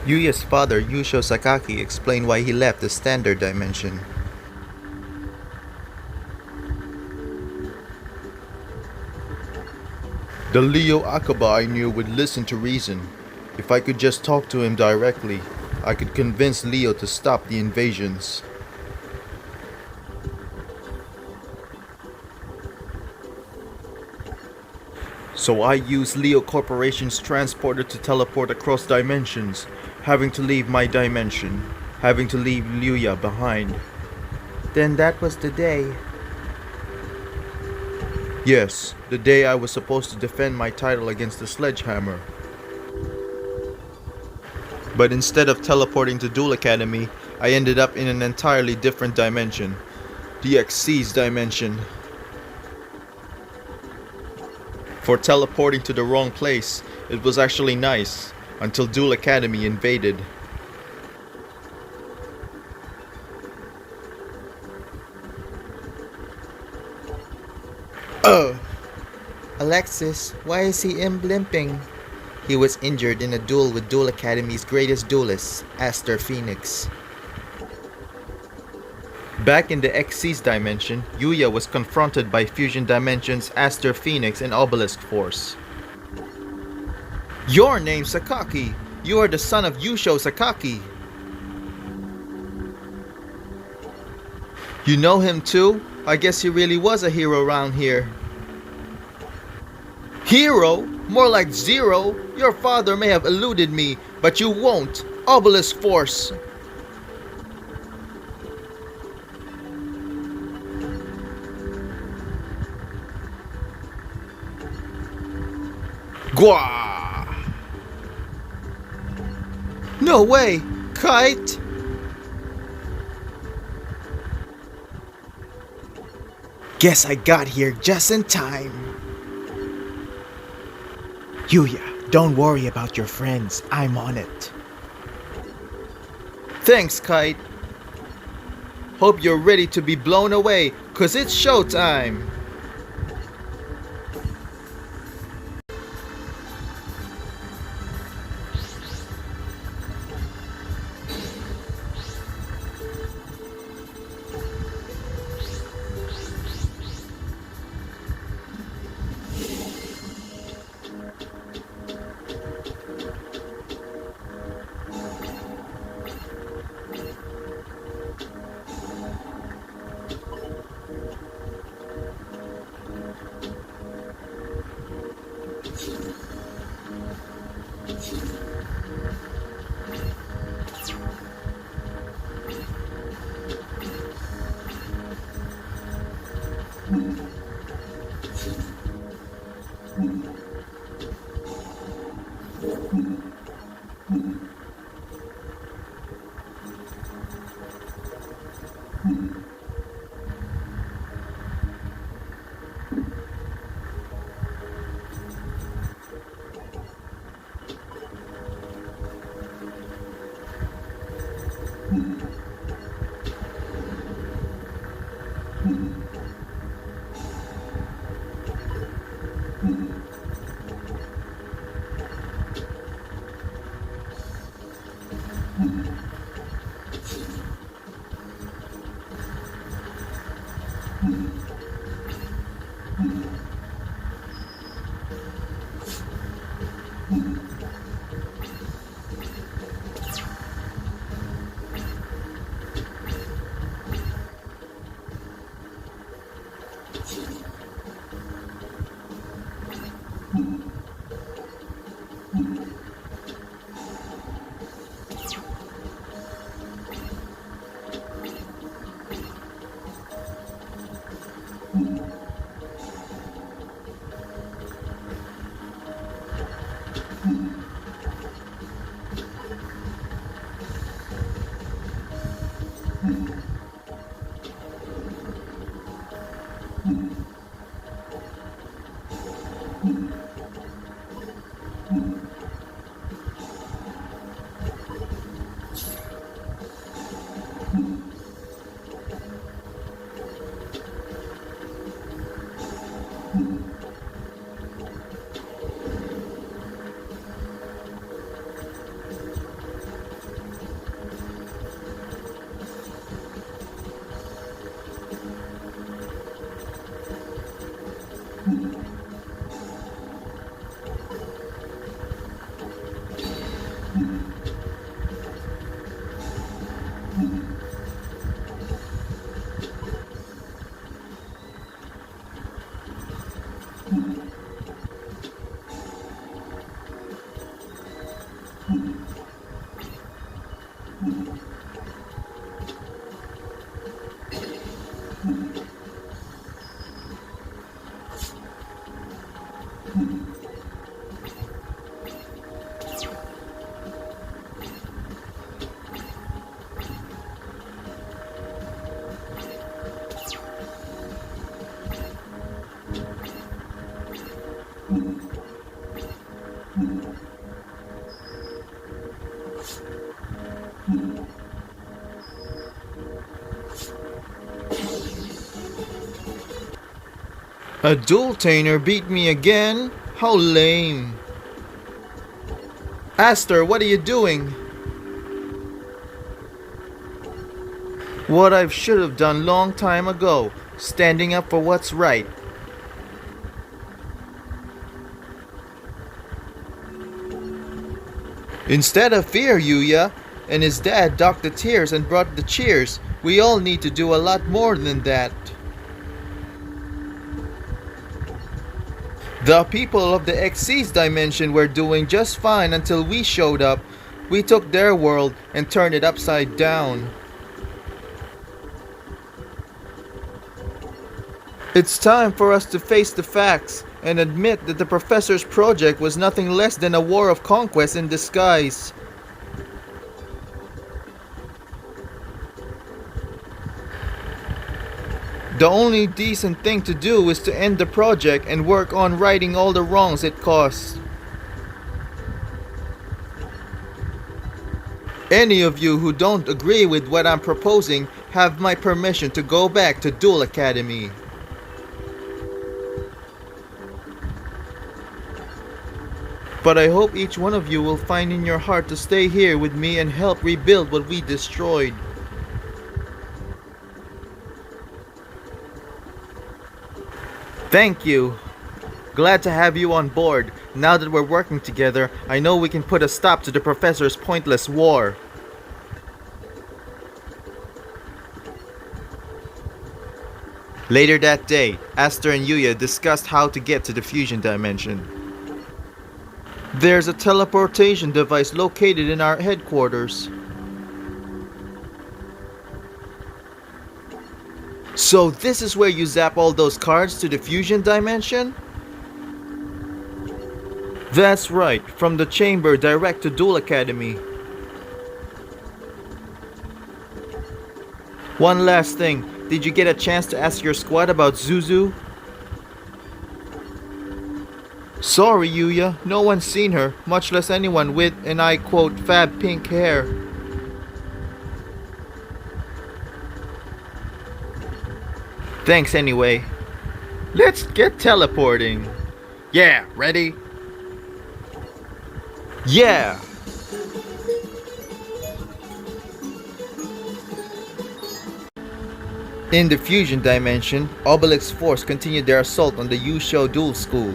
Yuya's father, Yusho Sakaki, explained why he left the standard dimension. The Leo Akaba I knew would listen to reason. If I could just talk to him directly, I could convince Leo to stop the invasions. So I used Leo Corporation's transporter to teleport across dimensions, having to leave my dimension, having to leave Liuya behind. Then that was the day. Yes, the day I was supposed to defend my title against the sledgehammer. But instead of teleporting to Duel Academy, I ended up in an entirely different dimension. The XC's dimension. For teleporting to the wrong place, it was actually nice, until Duel Academy invaded. Alexis, why is he blimping? He was injured in a duel with Duel Academy's greatest duelist, Aster Phoenix. Back in the XC's dimension, Yuya was confronted by Fusion Dimension's Aster Phoenix and Obelisk Force. Your name's Sakaki! You are the son of Yugioh Sakaki! You know him too? I guess he really was a hero around here. Hero? More like Zero? Your father may have eluded me, but you won't! Obelisk Force! Gwa! No way! Kite! Guess I got here just in time. Yuya, don't worry about your friends. I'm on it. Thanks, Kite. Hope you're ready to be blown away, 'cause it's showtime. A dual-tainer beat me again? How lame. Aster, what are you doing? What I should have done long time ago, standing up for what's right. Instead of fear, Yuya and his dad docked the tears and brought the cheers. We all need to do a lot more than that. The people of the Xyz dimension were doing just fine until we showed up. We took their world and turned it upside down. It's time for us to face the facts and admit that the professor's project was nothing less than a war of conquest in disguise. The only decent thing to do is to end the project and work on righting all the wrongs it caused. Any of you who don't agree with what I'm proposing have my permission to go back to Duel Academy. But I hope each one of you will find in your heart to stay here with me and help rebuild what we destroyed. Thank you. Glad to have you on board. Now that we're working together, I know we can put a stop to the professor's pointless war. Later that day, Aster and Yuya discussed how to get to the fusion dimension. There's a teleportation device located in our headquarters. So this is where you zap all those cards to the fusion dimension? That's right, from the chamber direct to Duel Academy. One last thing, did you get a chance to ask your squad about Zuzu? Sorry Yuya, no one's seen her, much less anyone with, and I quote, fab pink hair. Thanks anyway. Let's get teleporting. Yeah, ready? Yeah! In the fusion dimension, Obelix's force continued their assault on the Yugioh Duel School.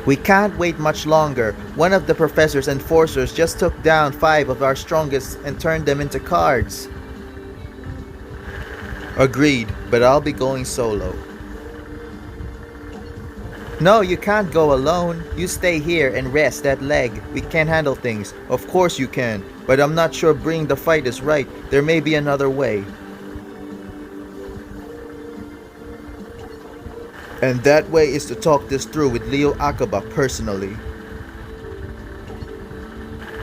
We can't wait much longer. One of the professor's enforcers just took down 5 of our strongest and turned them into cards. Agreed, but I'll be going solo. No, you can't go alone. You stay here and rest that leg. We can handle things. Of course you can, but I'm not sure bringing the fight is right. There may be another way. And that way is to talk this through with Leo Akaba personally.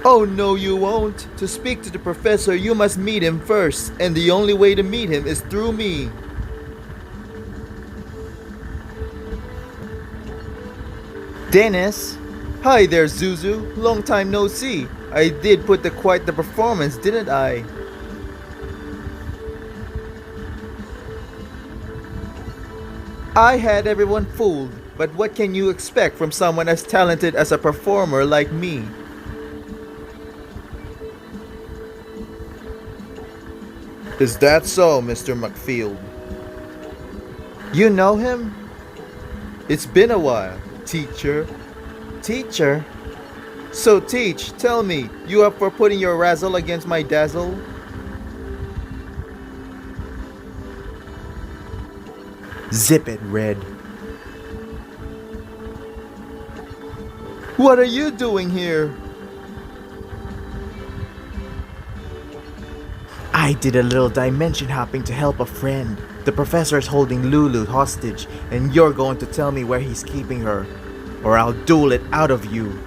Oh no, you won't. To speak to the professor, you must meet him first, and the only way to meet him is through me. Dennis? Hi there, Zuzu. Long time no see. I did put quite the performance, didn't I? I had everyone fooled, but what can you expect from someone as talented as a performer like me? Is that so, Mr. McField? You know him? It's been a while, teacher. Teacher? So teach, tell me, you up for putting your razzle against my dazzle? Zip it, Red. What are you doing here? I did a little dimension hopping to help a friend. The professor is holding Lulu hostage, and you're going to tell me where he's keeping her, or I'll duel it out of you.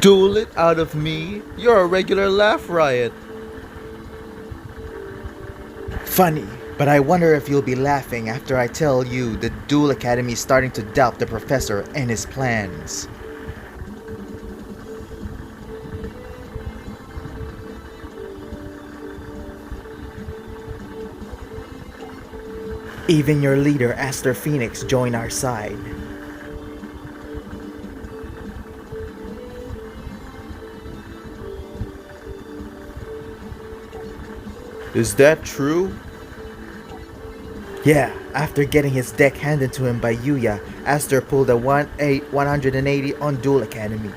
Duel it out of me? You're a regular laugh riot. Funny, but I wonder if you'll be laughing after I tell you the Duel Academy is starting to doubt the professor and his plans. Even your leader, Aster Phoenix, joined our side. Is that true? Yeah, after getting his deck handed to him by Yuya, Aster pulled a 180 on Duel Academy.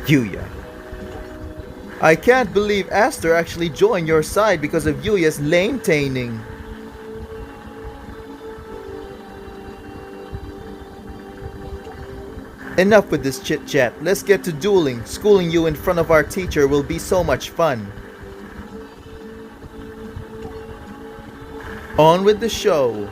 Yuya. I can't believe Aster actually joined your side because of Yuya's lame-taining. Enough with this chit-chat. Let's get to dueling. Schooling you in front of our teacher will be so much fun. On with the show.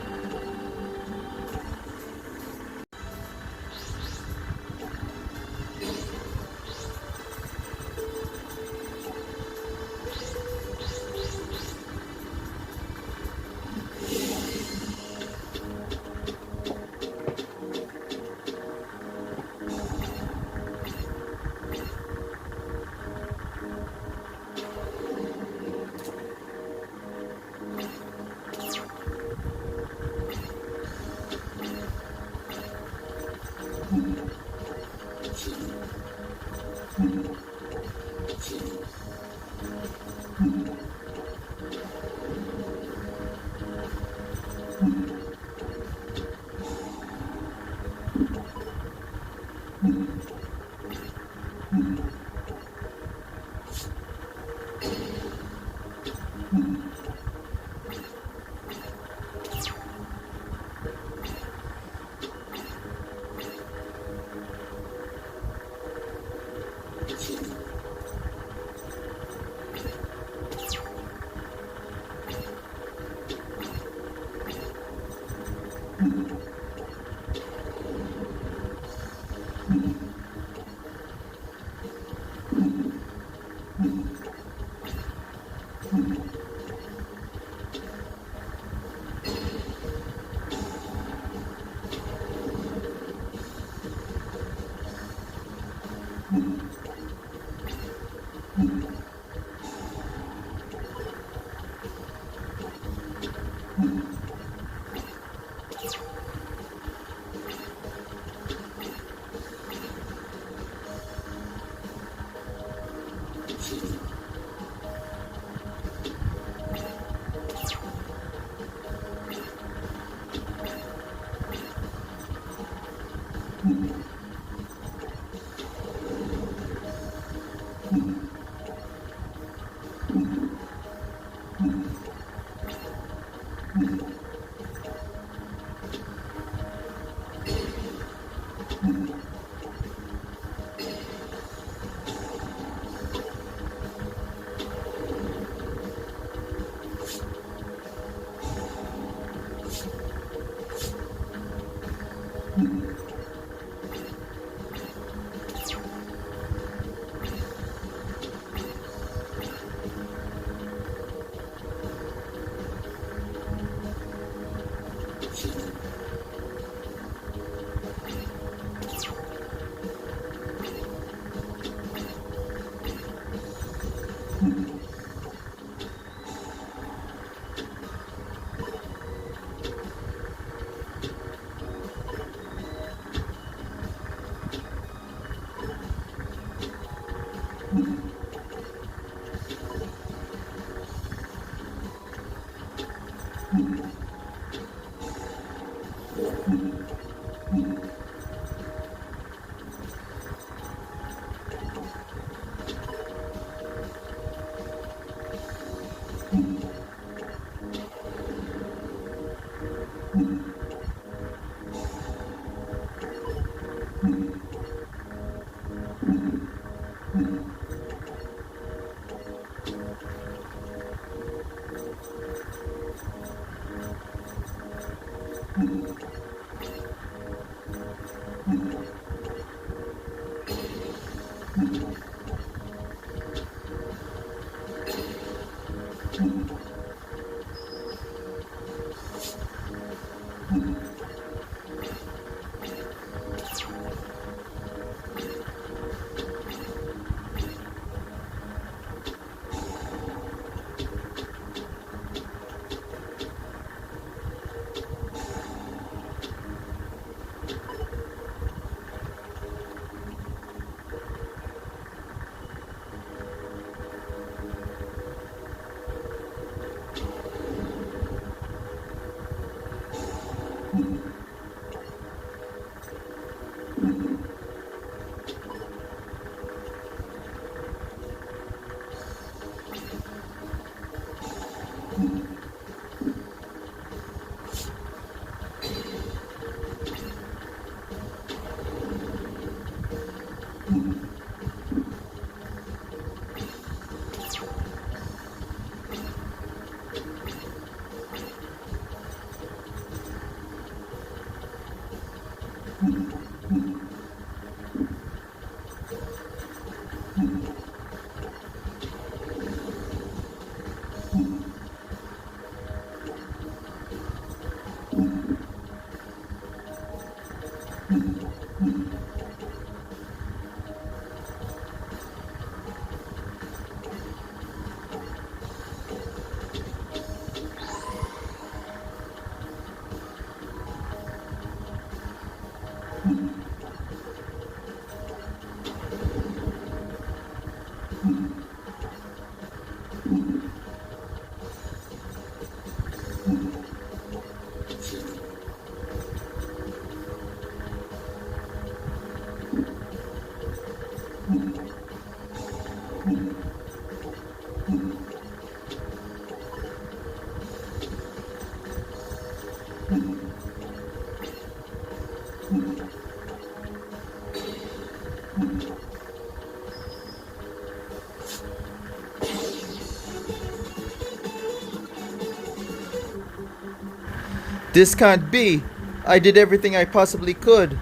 This can't be. I did everything I possibly could,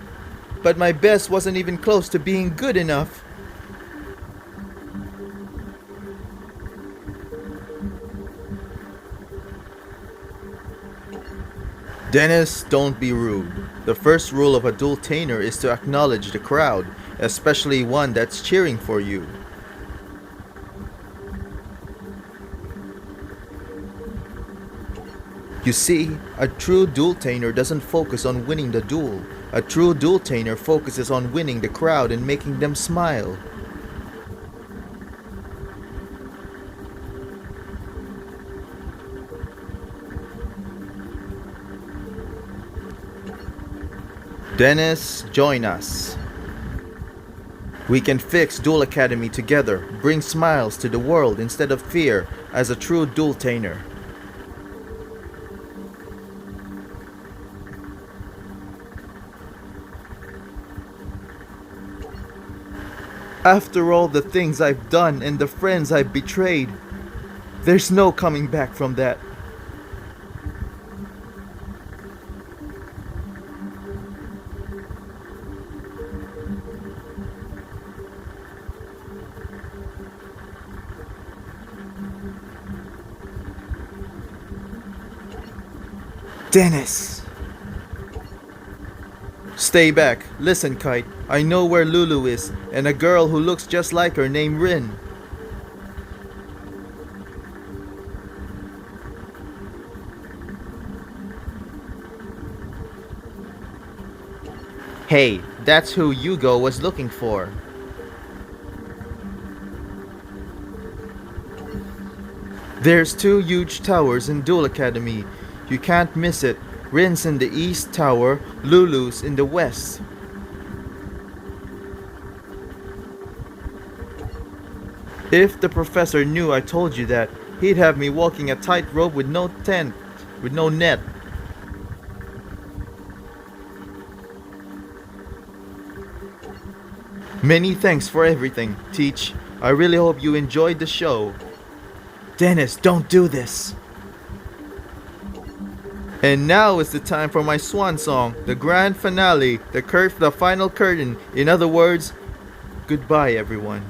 but my best wasn't even close to being good enough. Dennis, don't be rude. The first rule of a dueltainer is to acknowledge the crowd, especially one that's cheering for you. You see, a true dueltainer doesn't focus on winning the duel. A true dueltainer focuses on winning the crowd and making them smile. Dennis, join us. We can fix Duel Academy together, bring smiles to the world instead of fear as a true dueltainer. After all the things I've done and the friends I've betrayed, there's no coming back from that. Dennis! Stay back. Listen, Kite. I know where Lulu is, and a girl who looks just like her named Rin. Hey, that's who Yugioh was looking for. There's two huge towers in Duel Academy. You can't miss it. Rin's in the east tower, Lulu's in the west. If the professor knew I told you that, he'd have me walking a tightrope with no tent, with no net. Many thanks for everything, Teach. I really hope you enjoyed the show. Dennis, don't do this. And now is the time for my swan song, the grand finale, the final curtain. In other words, goodbye everyone.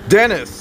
Dennis!